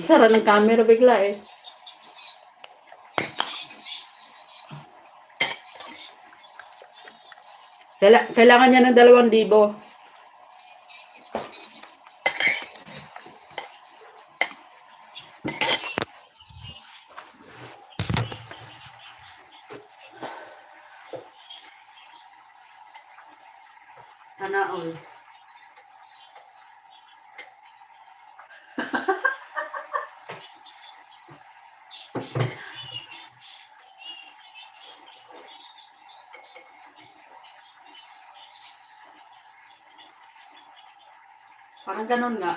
Sara ng camera bigla eh. Kailangan niya ng 2,000. Sana all. Parang ganun nga.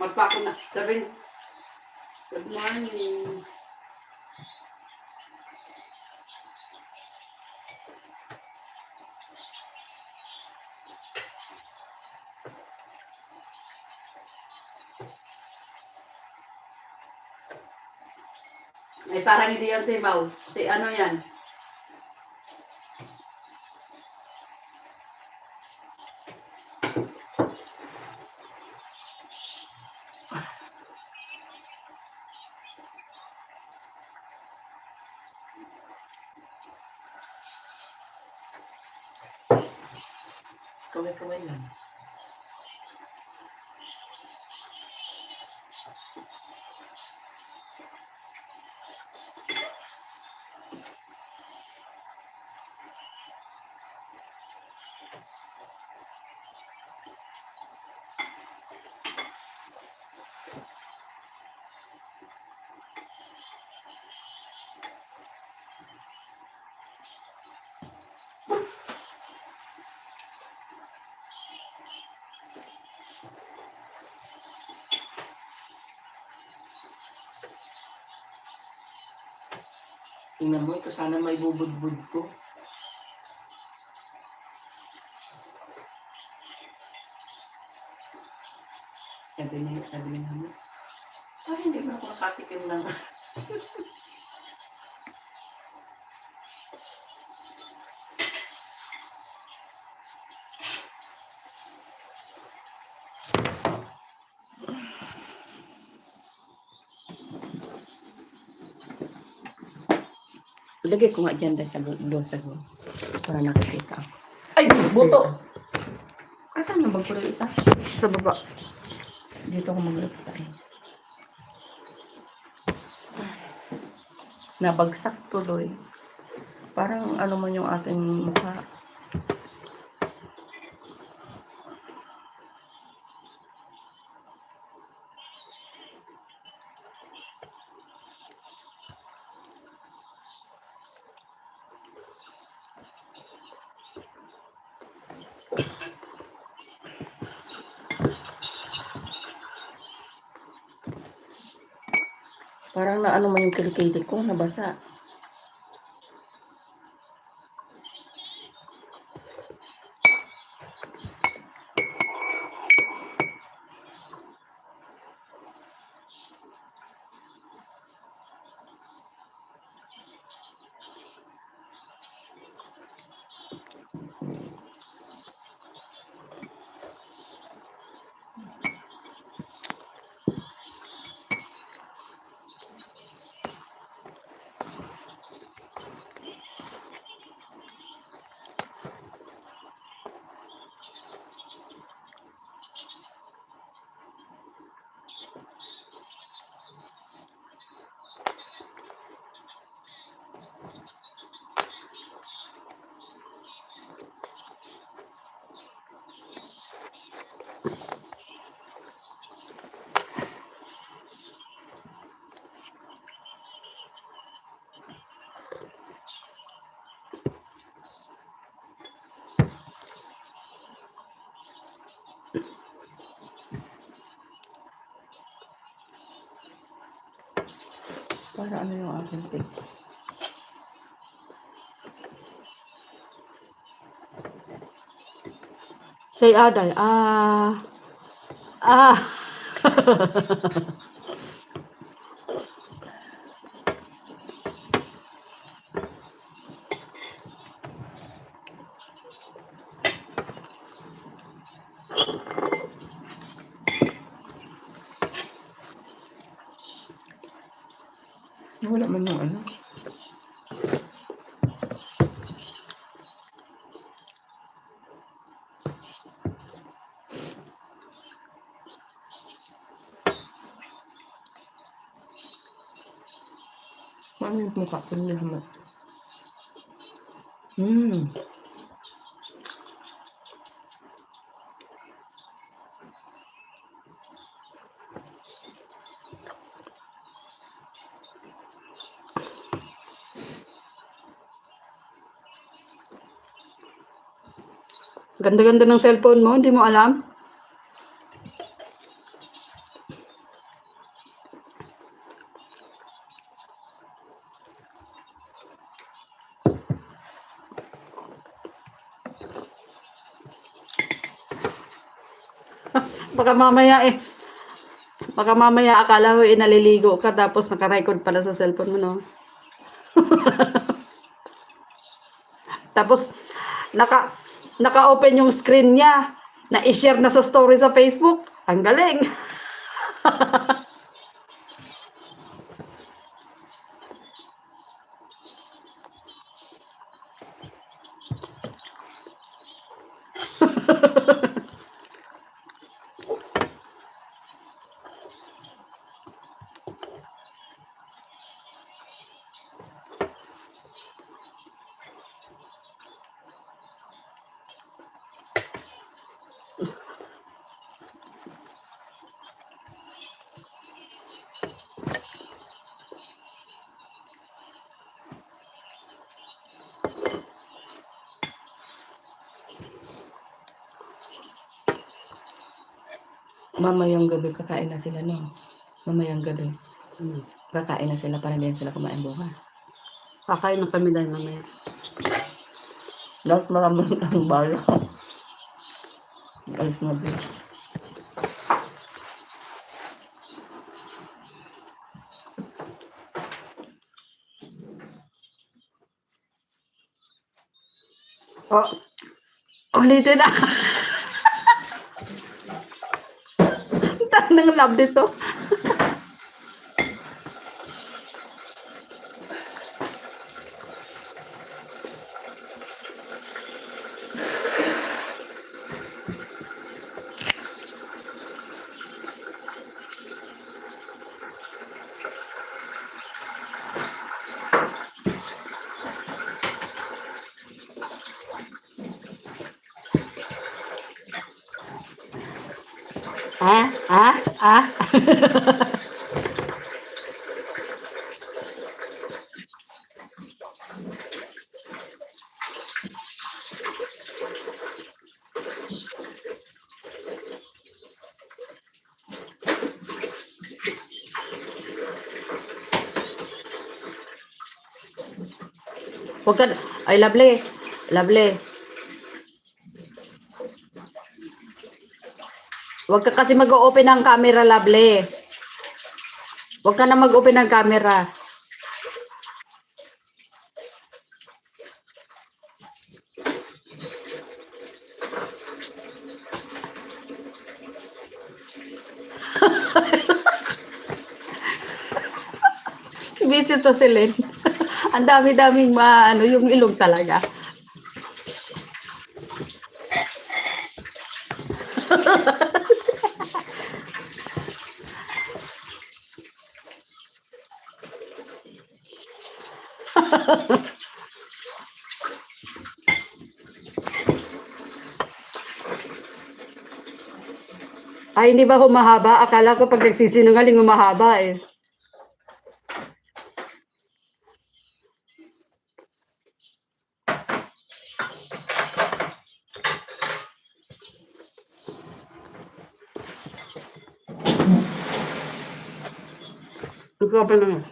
Magpako na. Sabihin, good morning. Ay, parang hindi yan si Mau. Si ano yan? Kaway-kaway lang. Tingnan mo, ito sana may bubud-bud ko. Sabi niya mo, hindi mo ako nakatikim lang. Lagay ko nga dyan doon sa doon. Para nakikita ako. Ay, buto! Asan na bag ko isa? Sa baba. Dito ako maglagay. Nabagsak tuloy. Parang ano man yung aking mukha. Parang na ano man yung kilikili ko, nabasa. para ano yung aking face. Say Aday, ah. Wala man yung ano. Paano yung mukha ko nila naman? Ganda-ganda ng cellphone mo, hindi mo alam? Baka mamaya akala mo naliligo ka tapos naka-record pala sa cellphone mo, no? Tapos naka-open yung screen niya na i-share na sa story sa Facebook. Ang galing. Mamayang gabi kakain na sila, no? Mamayang gabi. Hmm. Kakain na sila para hindi sila kumain bukas. Kakain na kami dahil mamaya. Dapat maraming ang bala. Alis na din. Oh, ulitin na. Tanang love dito. Ah. Huwag ka, ay lovely. Lovely. Huwag ka kasi mag-open ng camera, lovely. Huwag ka na mag-open ng camera. Busy to si Len. Ang dami-daming yung ilong talaga. Ay, hindi ba humahaba? Akala ko pag nagsisinungaling humahaba eh. Ikaw pa naman.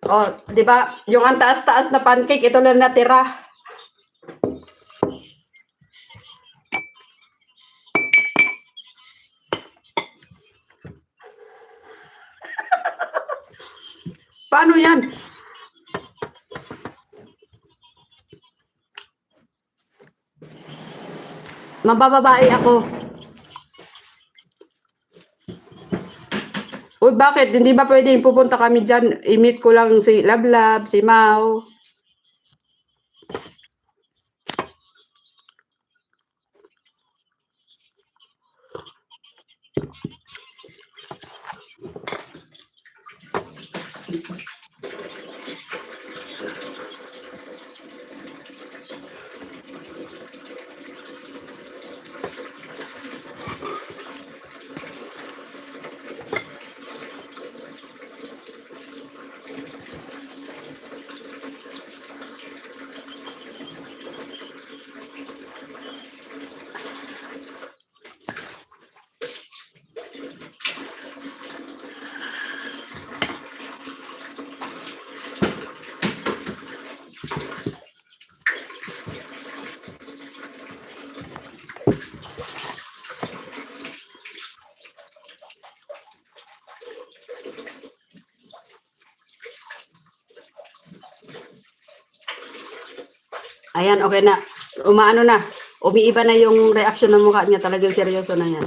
Oh, di ba? Yung ang taas-taas na pancake, ito lang natira. Paano yan? Mabababae ako. Uy, bakit? Hindi ba pwedeng pupunta kami dyan? I-meet ko lang si Lablab, si Mau. Ayan, okay na. Umaano na. Umiiba na yung reaction ng mukha niya. Talagang seryoso na yan.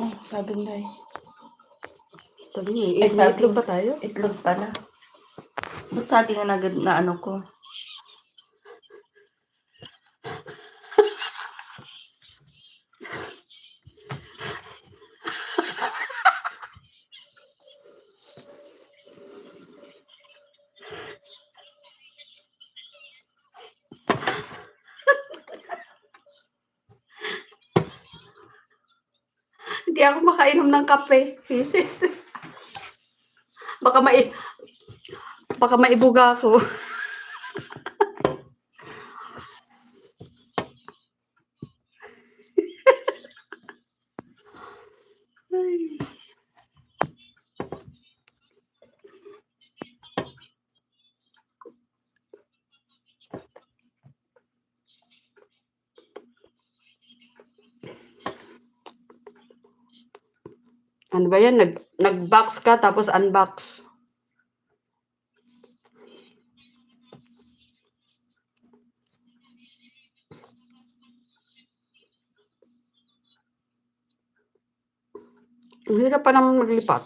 Oh, saging day. Sabi niya, Ay, saging. itlog ba tayo? Itlog pala. Ba't saging na ano ko? Hindi ako makainom ng kape. Visit. Baka baka maibuga ako. Ay. Ano ba yan? Nag-box ka tapos unbox. Ang hirap pa naman maglipat.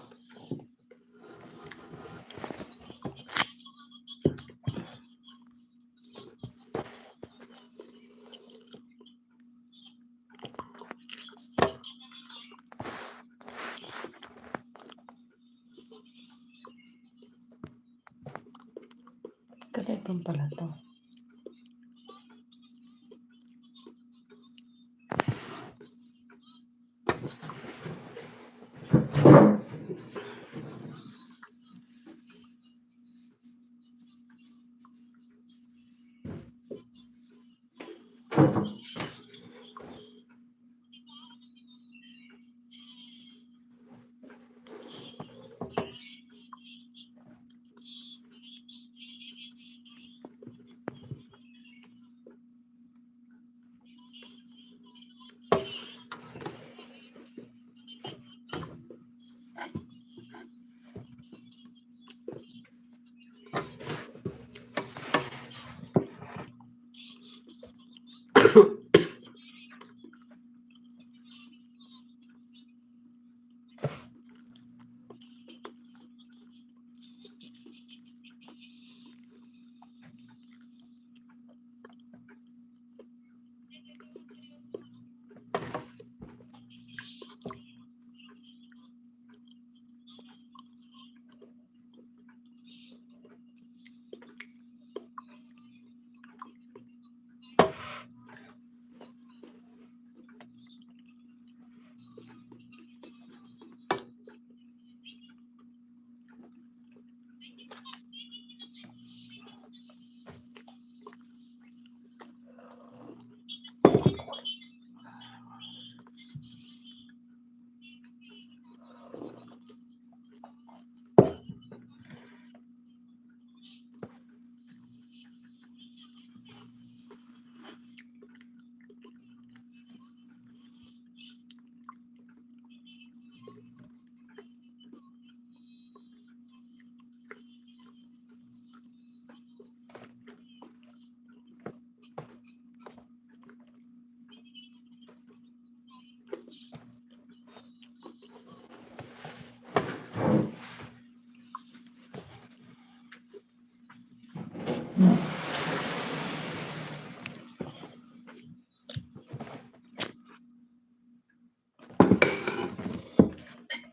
Kaya pala to.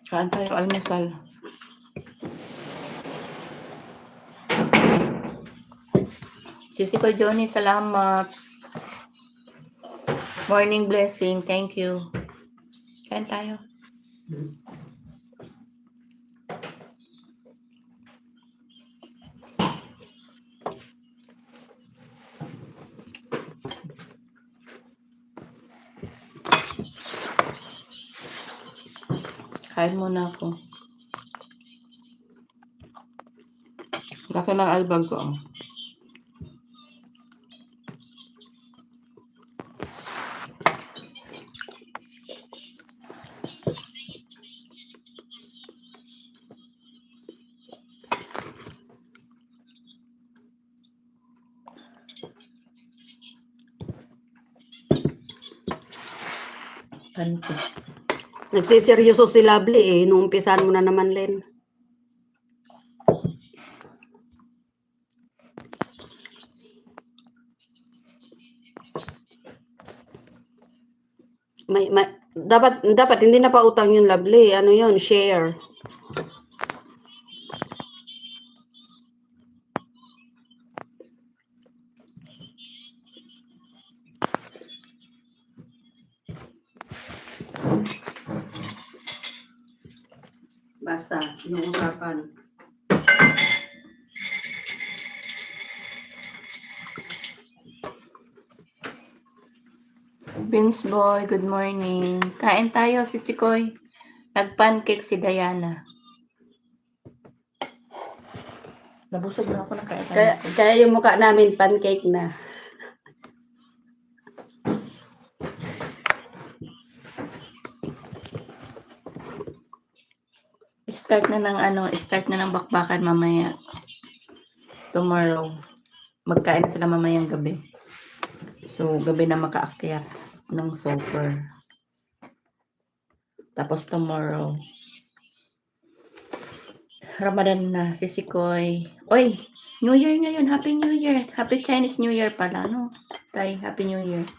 Saan tayo almusal? Sisi ko Johnny, salamat. Morning blessing, thank you. Kain tayo. Kain muna ako. Laki ng albag ko. Panty. Nagsiseryoso si Lovely eh. Nung umpisahan mo na naman, Len. Dapat hindi na pa utang yung Lovely. Ano yun? Share. Basta, inuusapan. Vince Boy, good morning. Kain tayo, Sisi Koy. Nag-pancake si Diana. Nabusog na ako ng kain. Kaya yung mukha namin pancake na. Start na ng bakbakan mamaya. Tomorrow. Magkain na sila mamayang gabi. So, gabi na makaakyat ng super. Tapos tomorrow. Ramadan na, Sisi Koy. Oy, New Year ngayon. Happy New Year. Happy Chinese New Year pala, no? Tay, Happy New Year.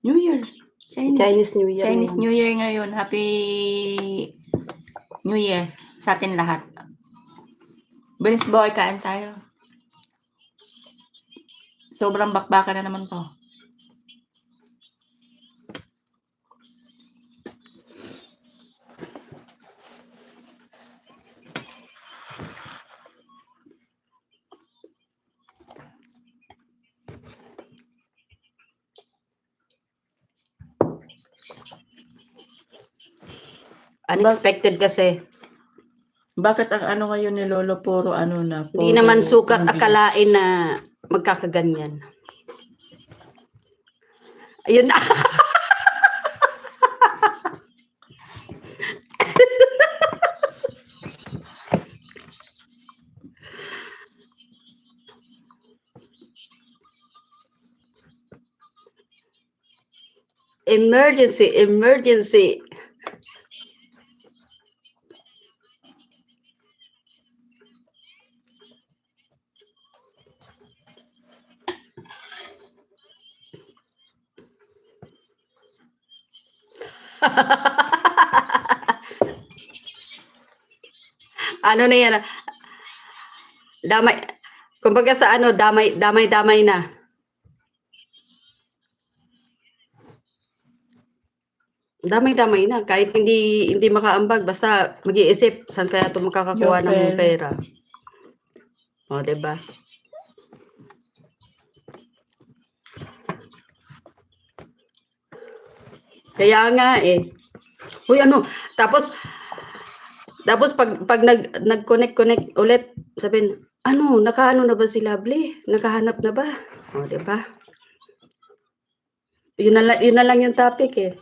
New Year. Chinese New Year. Chinese New Year ngayon. Happy New Year sa atin lahat. Vince Boy, kain tayo. Sobrang bakbakan na naman to. Unexpected kasi. Bakit ang ano ngayon ni Lolo puro ano na? Hindi puro naman sukat movies. akalain na magkakaganyan. Ayun na. Emergency. Ano na yan? Damay. Kumbaga sa ano, damay na. Damay-damay na. Kahit hindi makaambag, basta mag-iisip, saan kaya ito makakakuha ng Jofel. pera. O, diba? Kaya nga eh. Uy, ano? Tapos pag nag-connect ulit, sabihin, ano, nakaano na ba si Lovely? Nakahanap na ba? O, diba? Yun na lang yung topic eh.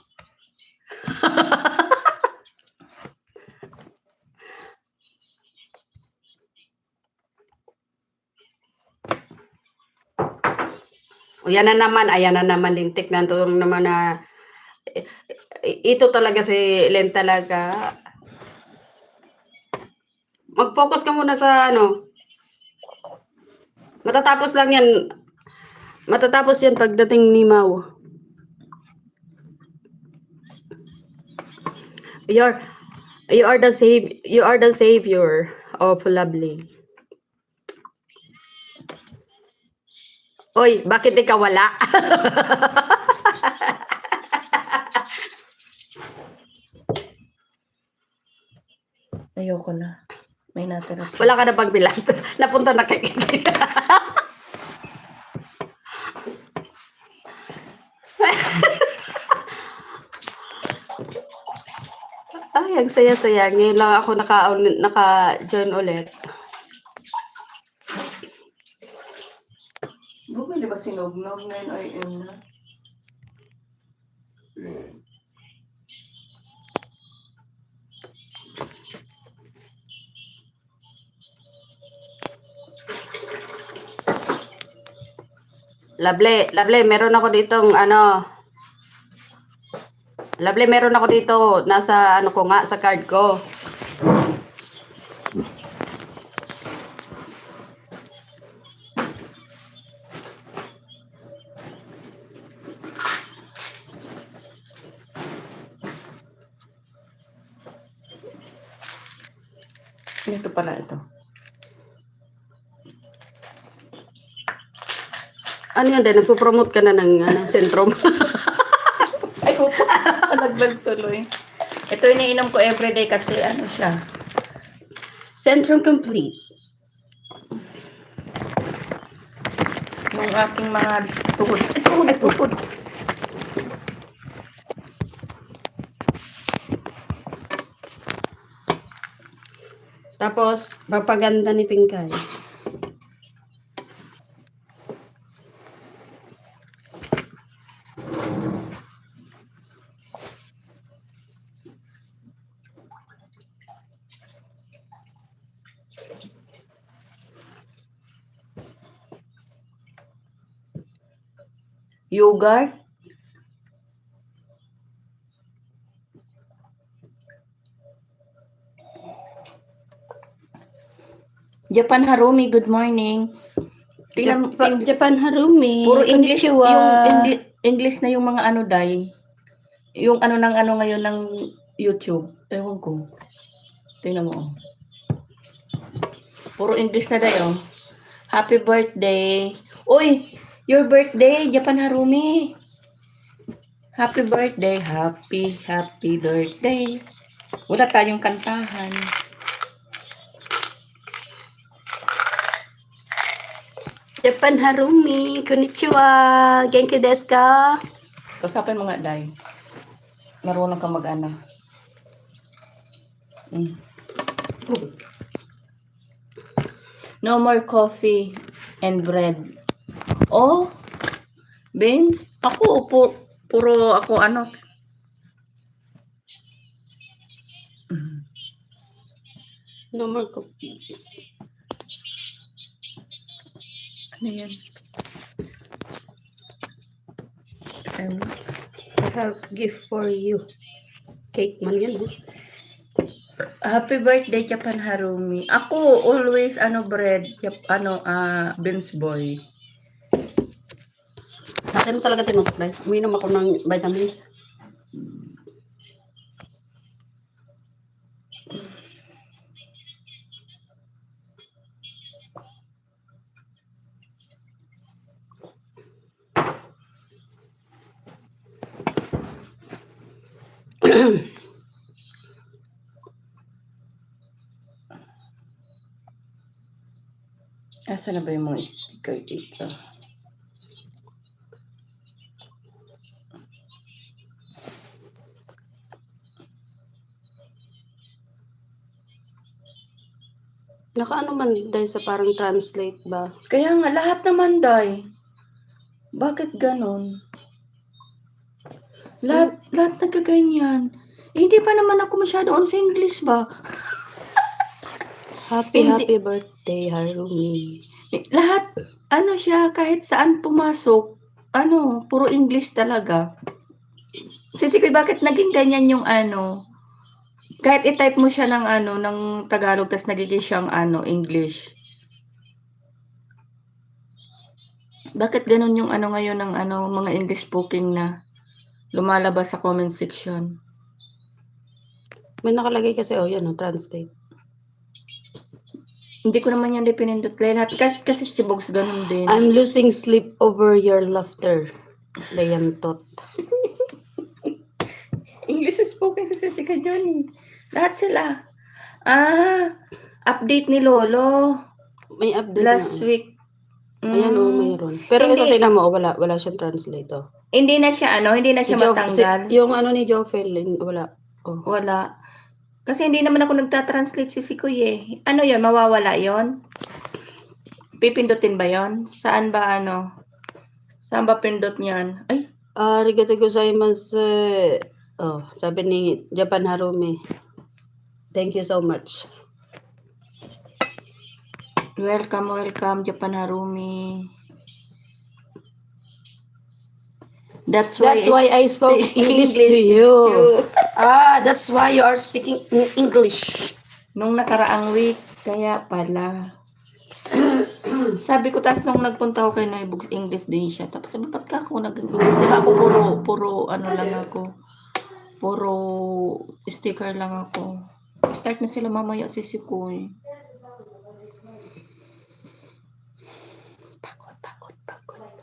O yan na naman, ayan na naman lintik na ito naman na ito talaga si Len talaga. Mag-focus ka muna sa ano. Matatapos lang yan. Matatapos yan pagdating ni Mau. You are the savior of Lovely. Oy, bakit ikaw wala? Ayoko na. May natira pa. Wala ka na bang bilang? Napunta na kay Ay, ang saya-saya. Ngayon lang ako naka-join ulit. Bumili ba sinugnog ngayon ay yun na? Lovely, meron ako ditong ano. Lovely, meron ako dito nasa ano ko nga sa card ko. Ito pala ito. Ano yan din? Nagpo-promote ka na ng sentrum. Ay, naglag tuloy. Ito iniinom ko everyday kasi ano siya. Centrum complete. Yung aking mga tuhod. Tapos, papaganda ni Pinkay. Yogurt. Japan Harumi, good morning. Japan Harumi. Puro English Konnichiwa. yung English na yung mga ano dai. Yung ano ng ano ngayon ng YouTube. Ewan ko. Tingnan mo. Oh. Puro English na dai oh. Happy birthday. Uy, your birthday, Japan Harumi. Happy birthday, happy birthday. Wala tayong kantahan. Japan Harumi. Konnichiwa. Genki desu ka? Kausapin mo nga, Day. Marunong ka mag-ana. No more coffee and bread. Oh, beans? Ako, puro ako ano. No more coffee. Ano yan? I have gift for you. Cake man yan. Happy birthday, Japan Harumi. Ako, always, bread. Beans boy. Sa akin talaga tinutuklay. Uminom ako ng vitamins. Asa na ba yung mga sticker dito? Nakaano man dahil sa parang translate ba? Kaya nga, lahat naman, Day. Bakit ganon? Lahat nagkaganyan. Eh, hindi pa naman ako masyado on sa English ba? Happy, Hindi. happy birthday, Harumi. Lahat, ano siya, kahit saan pumasok, ano, puro English talaga. Sisikoy, bakit naging ganyan yung ano? Kahit i-type mo siya ng ano, ng Tagalog, tas nagiging siyang ano, English. Bakit ganun yung ano ngayon ng ano, mga English speaking na lumalabas sa comment section? May nakalagay kasi, oh, yan, oh, translate. Hindi ko naman yan pinindot lahat. Kasi si Bogs ganun din. I'm losing sleep over your laughter. Dayantot. English spoken si Jessica Johnny. Lahat sila. Update ni Lolo. May update Last na. week. Ayan, oh, mayroon. Pero Hindi. ito, tingnan mo, oh, wala siyang translate, oh. Hindi na siya ano, hindi na siya matanggal. Yung ano ni Joffel, wala. Oh. Wala. Kasi hindi naman ako nagta-translate si Sikoy eh. Ano yon, mawawala yon? Pipindutin ba yon? Saan ba ano? Saan ba pindot niyan? Ay, Arigatou gozaimasu. Oh, sabi ni Japan Harumi. Thank you so much. welcome, Japan Harumi. That's why I spoke English to you. That's why you are speaking English. Nung nakaraang week, kaya pala. Sabi ko, tas nung nagpunta ako kay Noy Bugs, English din siya. Tapos sabi, ba't ka ako nag-English? Di ba ako puro ano lang ako. Puro sticker lang ako. Start na sila mamaya si Sikoy. Pagod.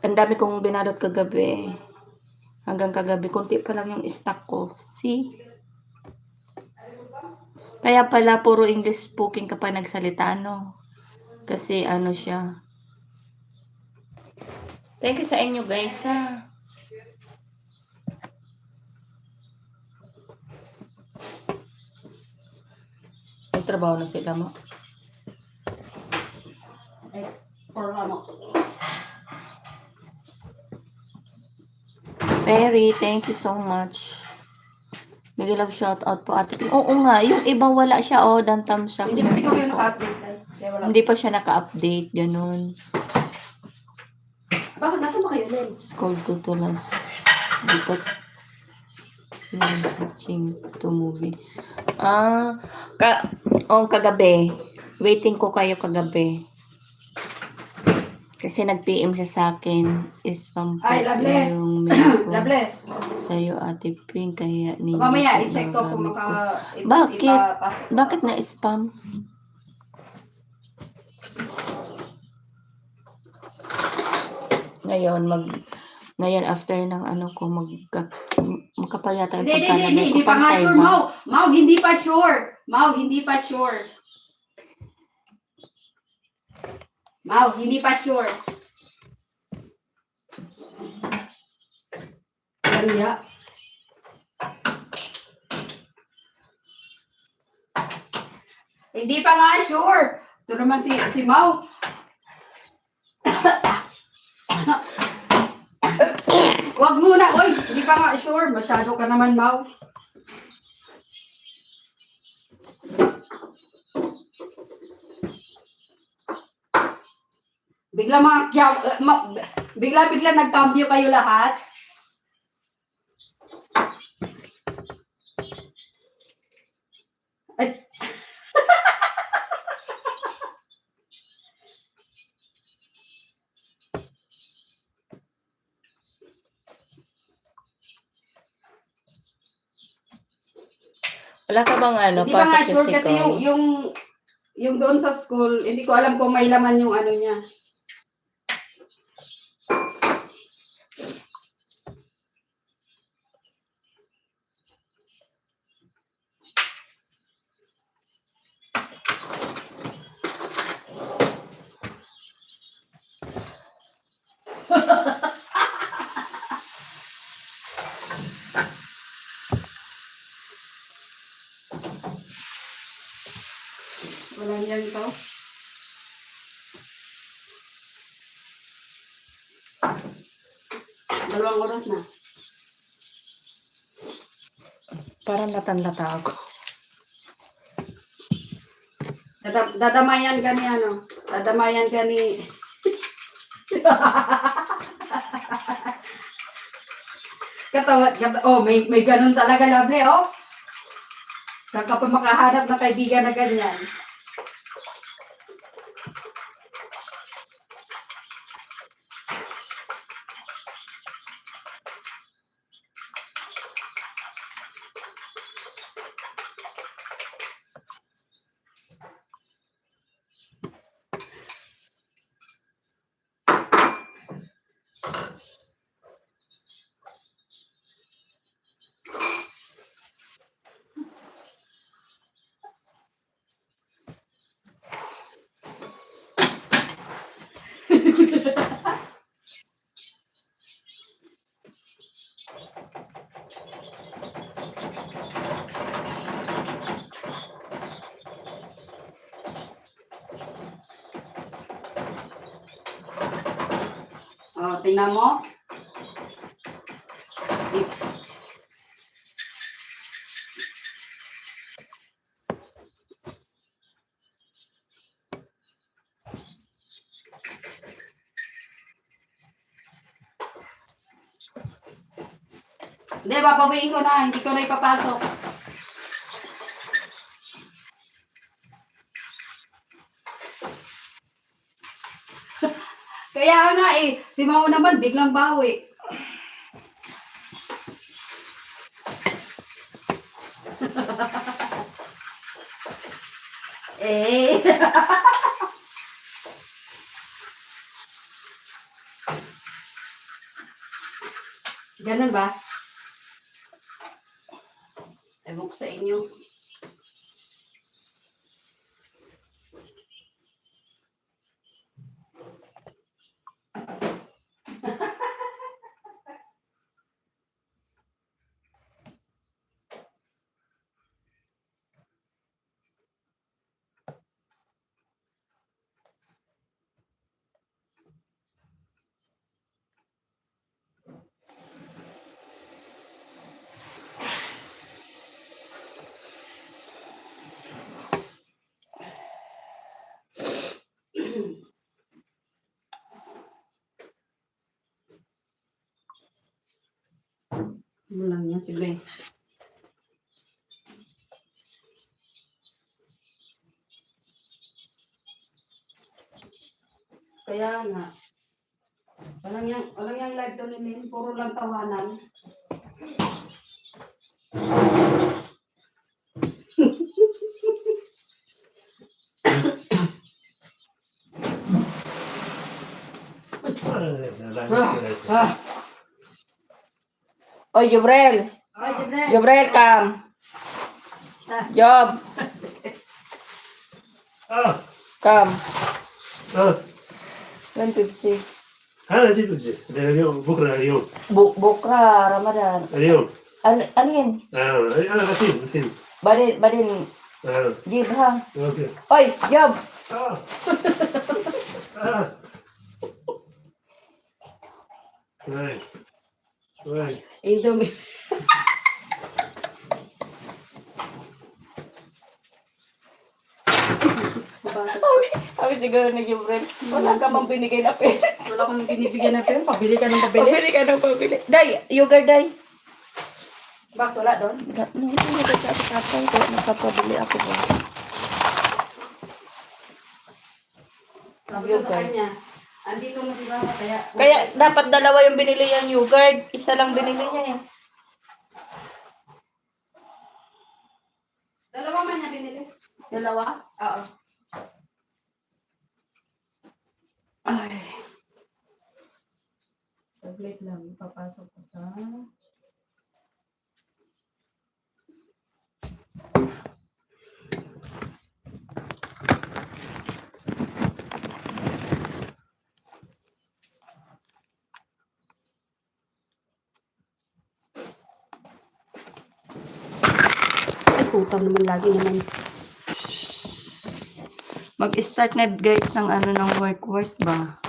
Ang dami kong binalot kagabi. Hanggang kagabi, konti pa lang yung stock ko. See? Kaya pala, puro English speaking ka pa nagsalita, no? Kasi ano siya. Thank you sa inyo, guys, ha? Nagtrabaho na sila mo. Ferry, thank you so much. Bigay love shout out po ate. Oo nga, yung iba wala siya, oh, dan thumbs up. Hindi kasi ko yung naka-update. Kaya wala. Hindi pa siya naka-update, ganun. Bakit? Nasaan ba kayo, Len? Scroll ko to last. Dito. Watching to movie. Kagabi. Waiting ko kayo kagabi. Kasi nag-PM siya sa akin. Spam po Ay, Lovely. yung mail ko. Lovely. Sa'yo, Ate Pink, kaya ninyo Mamaya, po i-check ko kung magagamit ko. Bakit? Bakit na spam? Ngayon after ng ano ko magkapayata yung pagkalagay ko Hindi pa nga pantay sure, ba? Mau, hindi pa sure. Mau, hindi pa sure. Mau, hindi pa sure. Kanya. Hindi pa nga sure. Ito naman si Mau. Wag muna, oy. Hindi pa nga sure. Masyado ka naman, Mau. Bigla nagkambyo kayo lahat. Ay. Wala ka bang ano, Hindi ba nga pasok sa sure kasi Sikoy? yung doon sa school, hindi ko alam kung may laman yung ano niya. Walang yan ito. Dalawang oras na. Parang latan-lata ako. Dadamayan ka ni ano? Dadamayan ka ni... oh, may ganun talaga, Lovely, oh. Saan ka pa makahanap ng kaibigan na ganyan? Oh, tingnan mo. Hindi, papawiin ko na. Hindi ko na ipapasok. Kaya nga eh, si Mamo naman biglang bawi. Eh. Ganun ba? Ewan ko sa inyo. Ano lang yan si Gwen. Kaya nga. Walang yung live doon nila. Puro lang tawanan. Oy, Jubrel. Ay, Jibril. Jubrel, come. Job, 아, come. 아, 156. 하나 찍을지. 내가 요, 먹으라, 요. Bukra, Ramadan. 요. Ano yan? 하나 같이, Badin, 아, Jib, ha? 오케이. Oy, Job. 아, 아. 왜, 왜, Indomie. Sabi siguro ni Jubrel, wala ka mang binigay na pera. Wala akong binibigyan na pera. Pabili ka ng pabili. Pabili ka ng pabili. Day, Yugar, day. Bakit wala doon? Nung hindi ko sa tatay ko, nakapabili ako ba? Sabi ko sa kanya, andito na si Baba, Kaya dapat dalawa yung binili yung yogurt. Isa lang binili niya eh. Dalawa man niya binili. Dalawa? Oo. Ay. Saglit lang. Papasok ko sa... nakakalimutan naman lagi naman. Mag-start na guys ng ano ng work ba?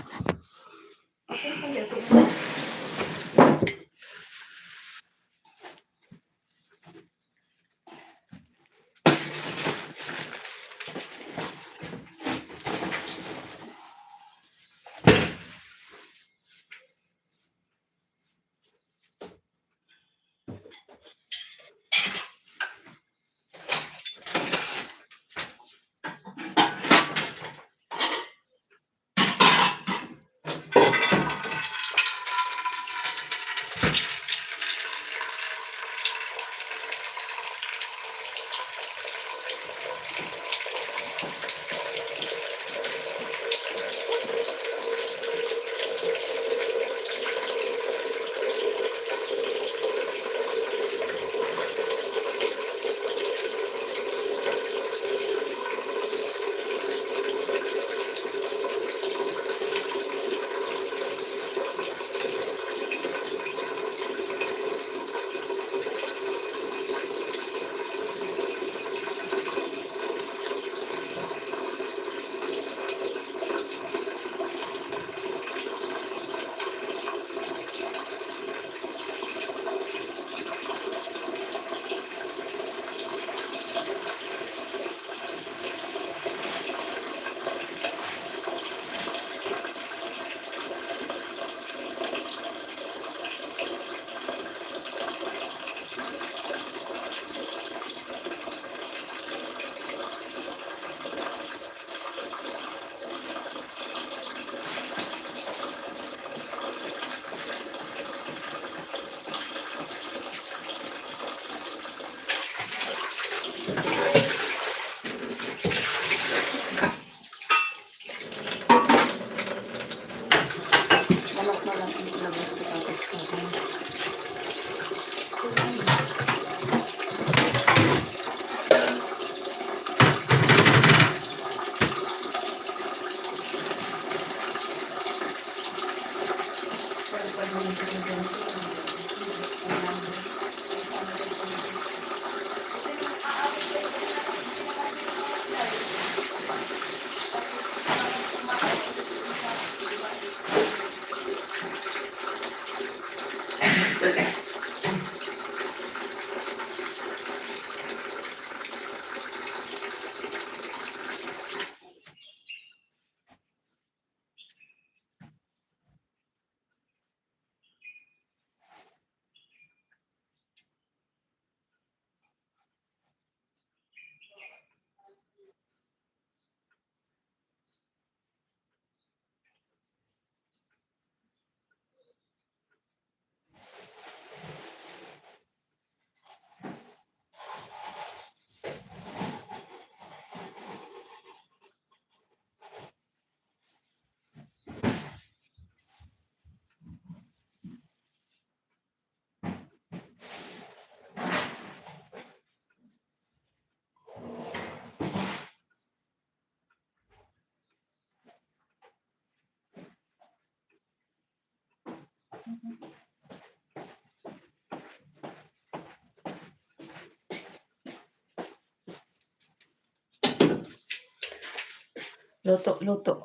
Luto.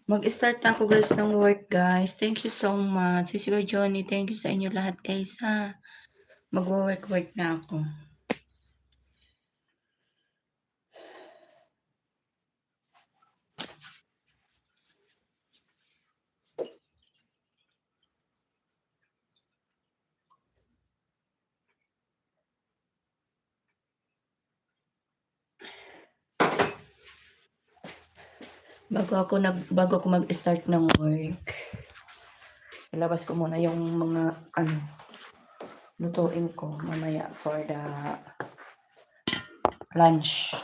Mag-start na ako guys ng work guys. Thank you so much. Si Sir Johnny, thank you sa inyo lahat guys ha. Mag-work na ako. Bago ako mag-start ng work, ilabas ko muna yung mga lutuin ko mamaya for the lunch.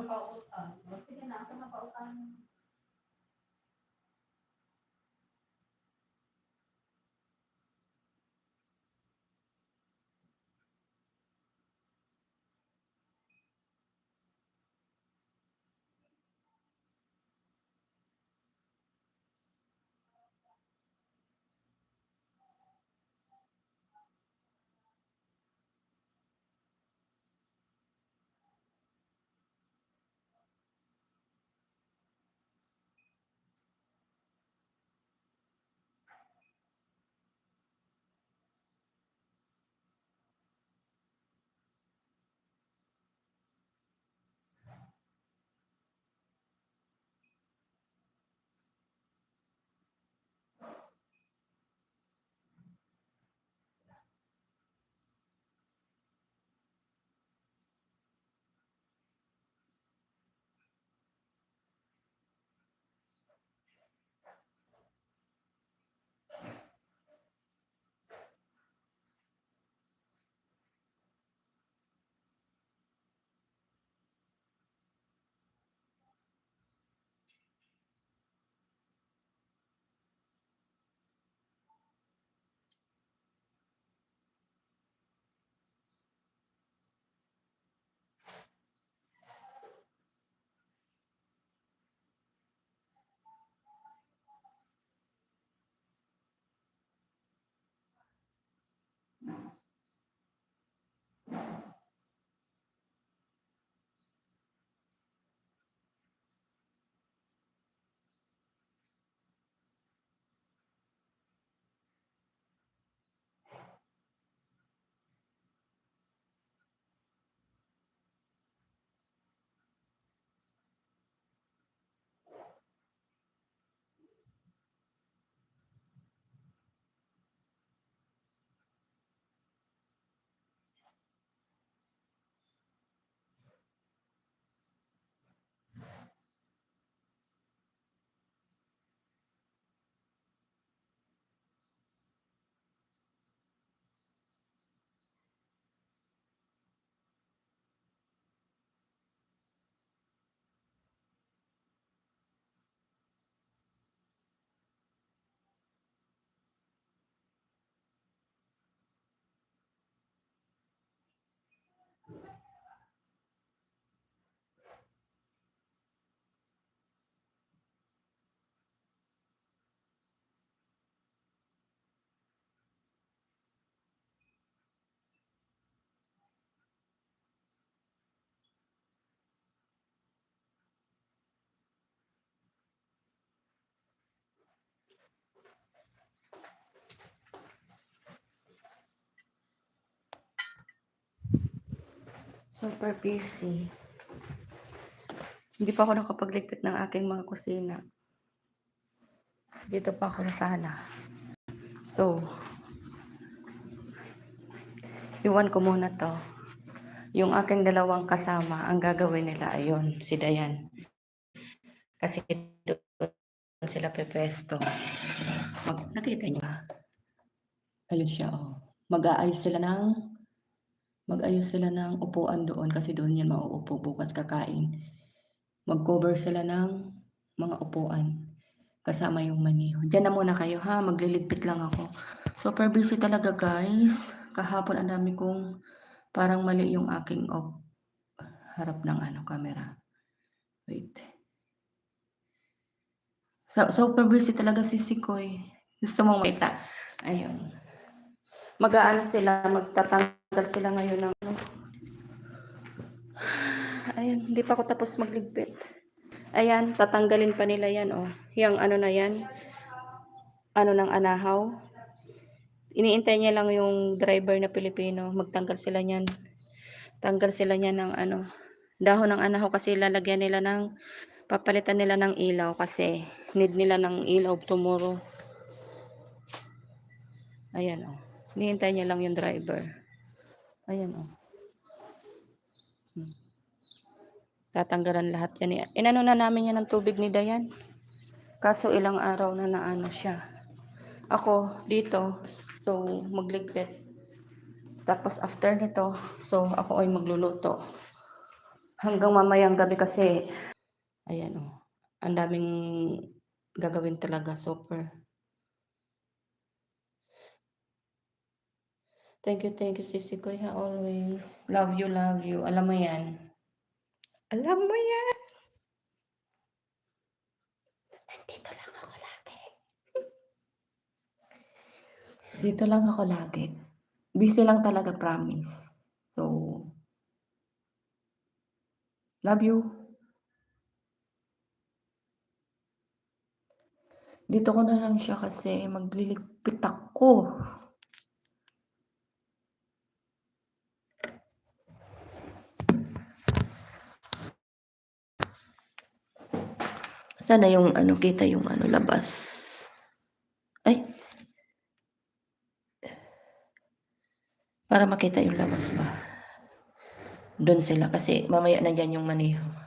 pautan. Sige na, ako na pautan. Super busy. Hindi pa ako nakapagligpit ng aking mga kusina. Dito pa ako sa sala. So, iwan ko muna to. Yung aking dalawang kasama, ang gagawin nila ayun, si Dayan. Kasi doon sila pepesto. Nakita niyo ba? Ayun siya, oh. Mag-ayos sila ng upuan doon kasi doon yan mauupo bukas kakain. Mag-cover sila ng mga upuan kasama yung maniho. Diyan na muna kayo ha, magliligpit lang ako. Super busy talaga guys. Kahapon ang dami kong parang mali yung aking harap ng camera. Wait. Super busy talaga si Sikoy. Gusto mong makita? Ayun. Mag-aano sila, magtatanggal sila ngayon ng ayun, hindi pa ako tapos magligpit. Ayan, tatanggalin pa nila yan, oh. Yung ano na yan, ano ng anahaw. Iniintay niya lang yung driver na Pilipino, magtanggal sila niyan. Tanggal sila niyan ng dahon ng anahaw kasi lalagyan nila ng, papalitan nila ng ilaw kasi need nila ng ilaw tomorrow. Ayan, oh. Iniintay niya lang yung driver. Ayan, oh. Tatanggalan lahat yan. Inano na namin yan ng tubig ni Dayan. Kaso ilang araw na naano siya. Ako dito, so magligpit. Tapos after nito, so ako ay magluluto. hanggang mamayang gabi kasi ayan oh, ang daming gagawin talaga, super. Thank you Sisi Koy ha, always. Love you, love you. Alam mo yan. Alam mo yan. Nandito lang ako lagi. Dito lang ako lagi. Busy lang talaga, promise. So, love you. Dito ko na lang siya kasi magliligpit ako. Sana yung ano, kita yung ano, labas. Ay. Para makita yung labas ba. Doon sila kasi mamaya nandyan yung maneho.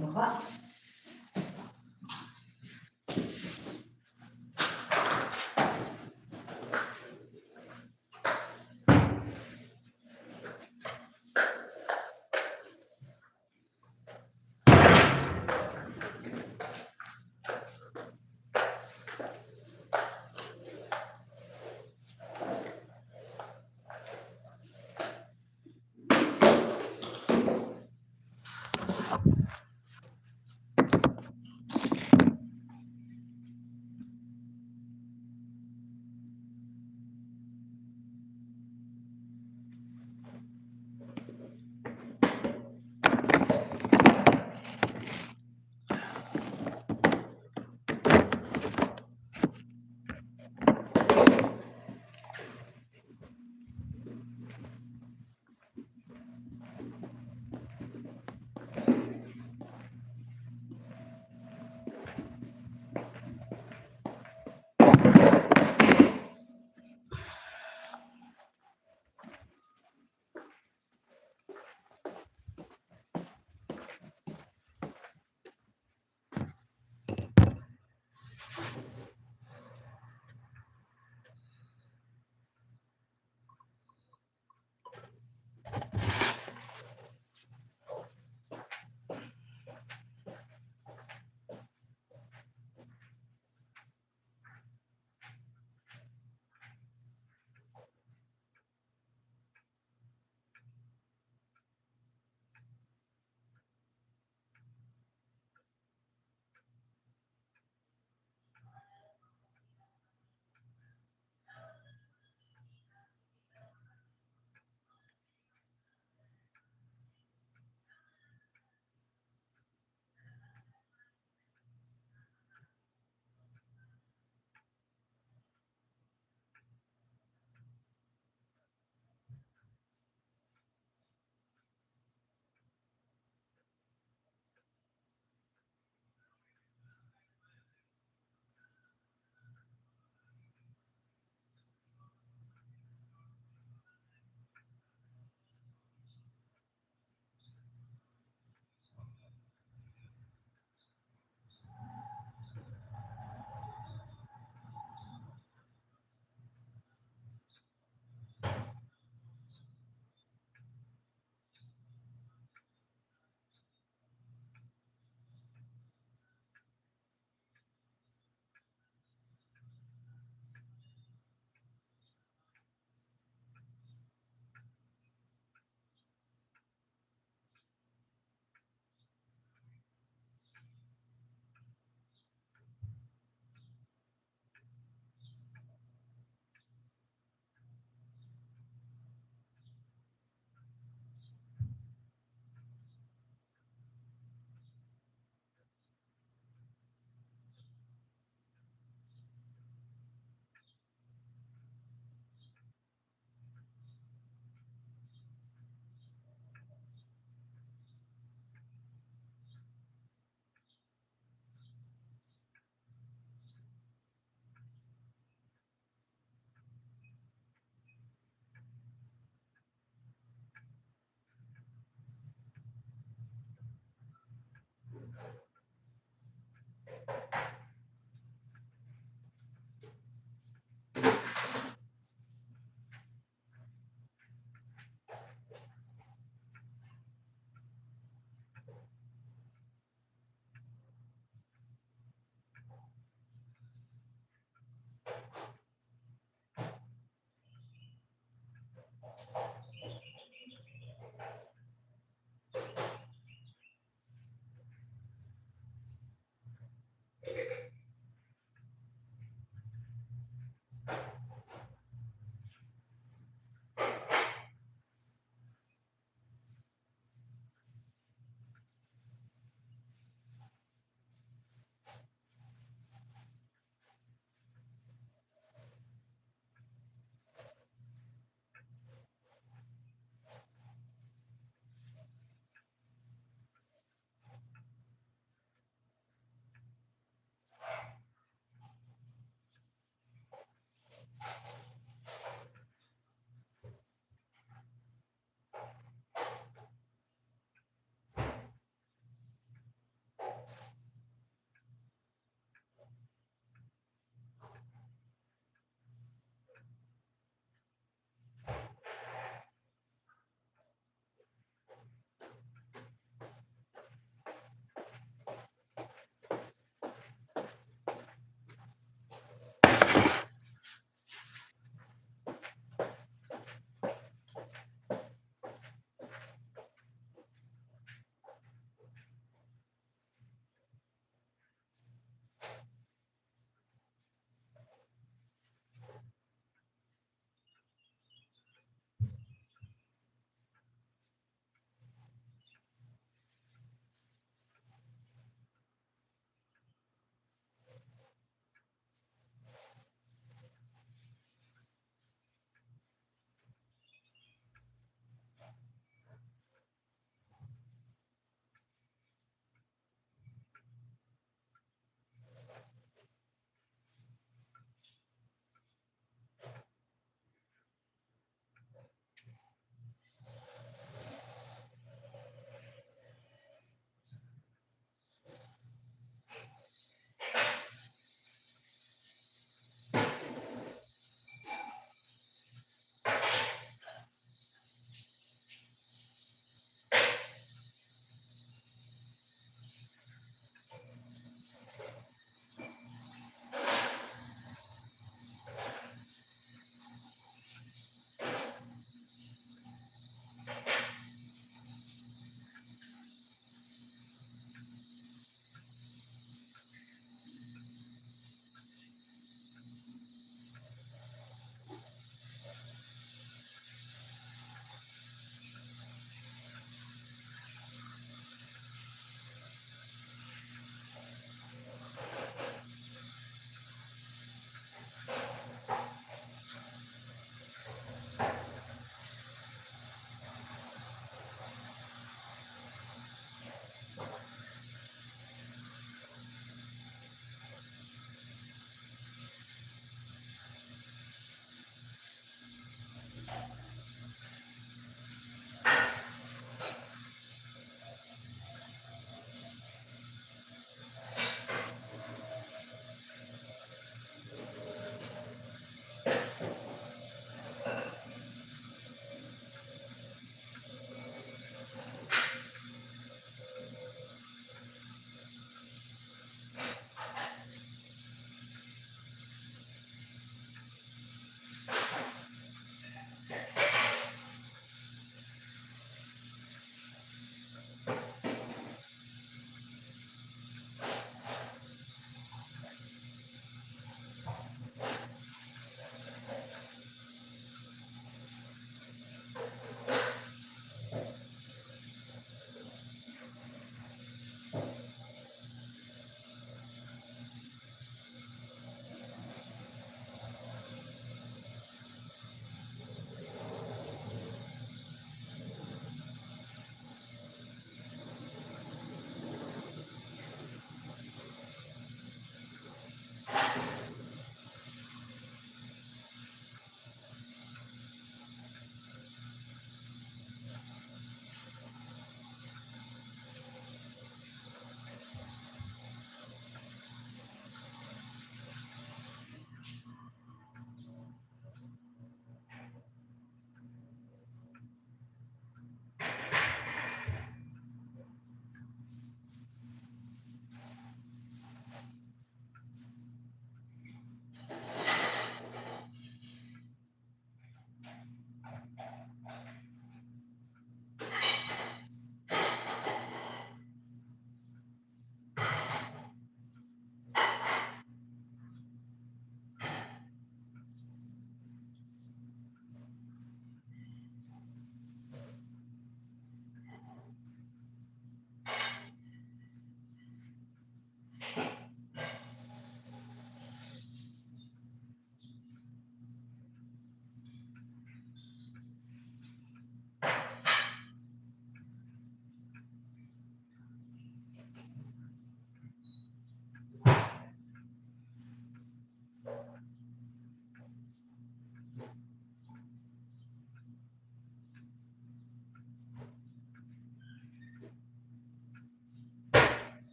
Baba.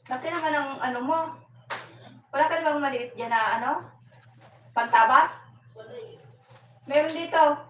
Laki naman ang ano mo. Wala ka namang maliit dyan na ano? Pantabas? Meron dito.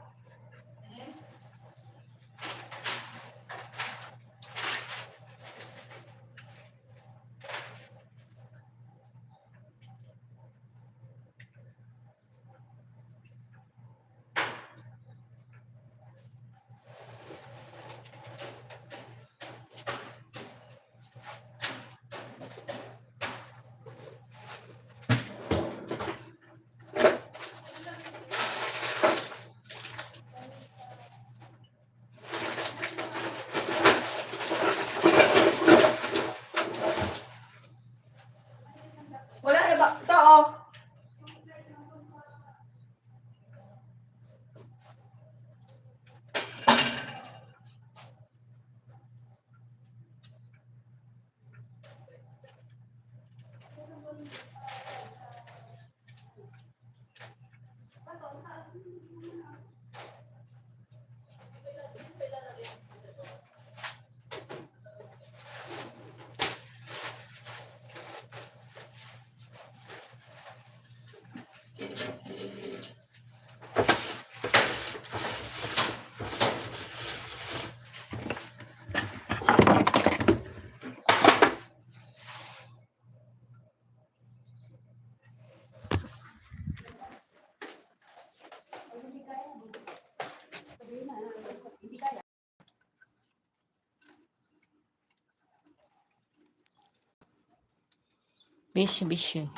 Bishi.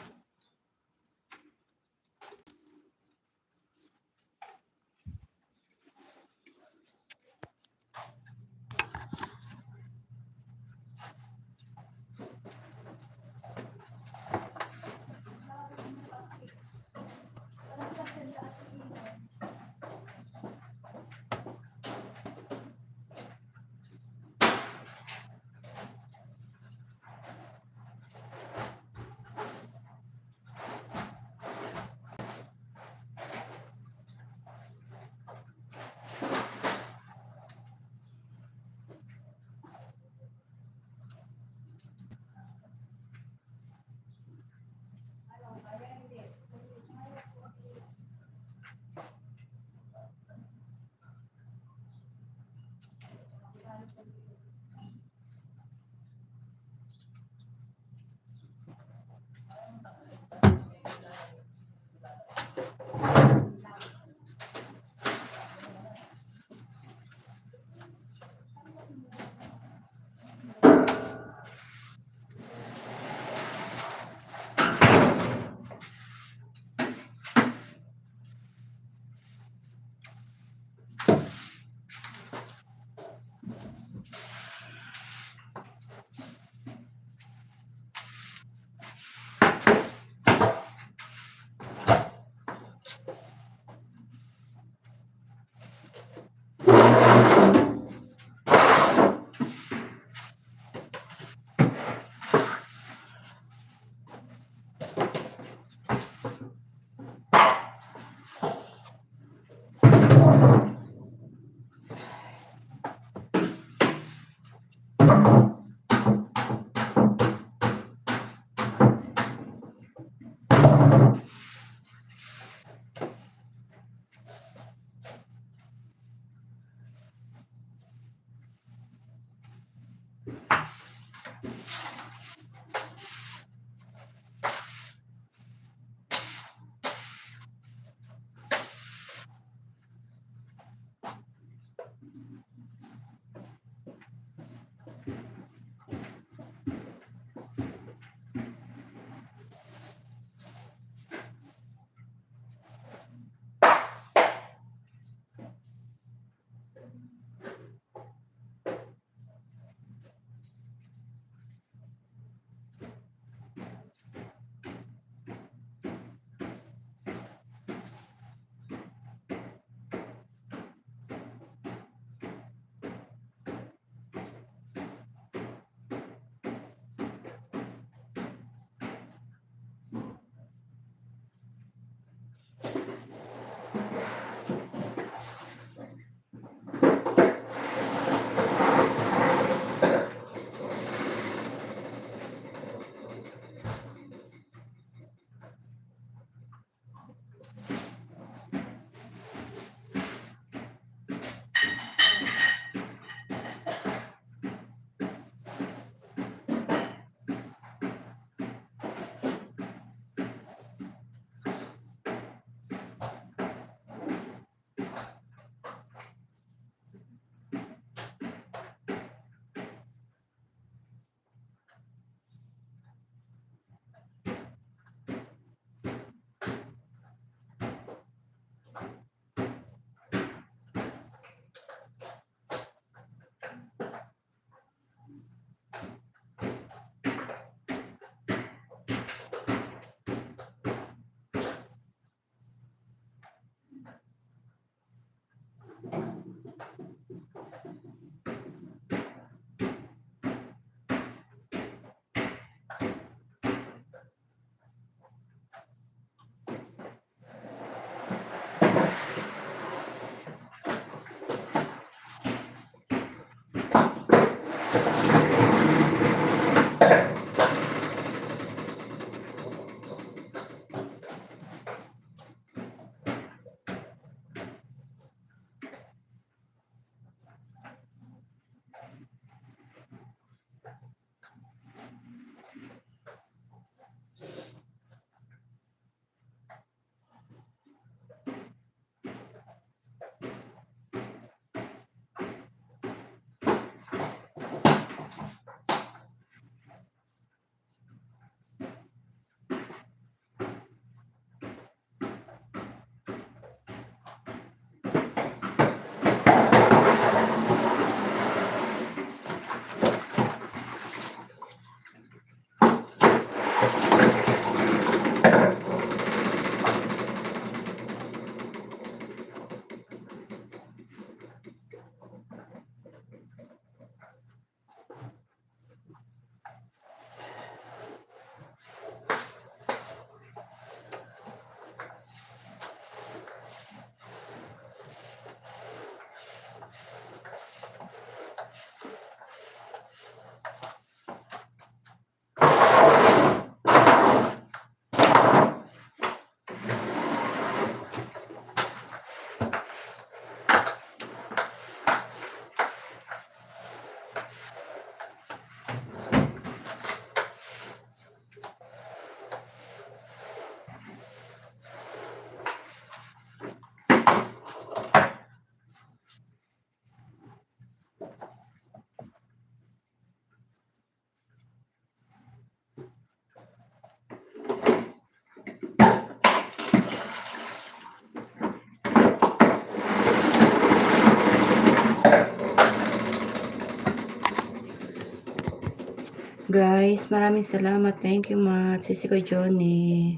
Guys, maraming salamat. Thank you much. Sisi ko Johnny.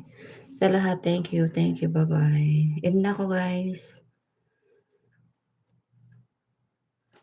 Sa lahat, thank you. Thank you. Bye-bye. End na ako, guys.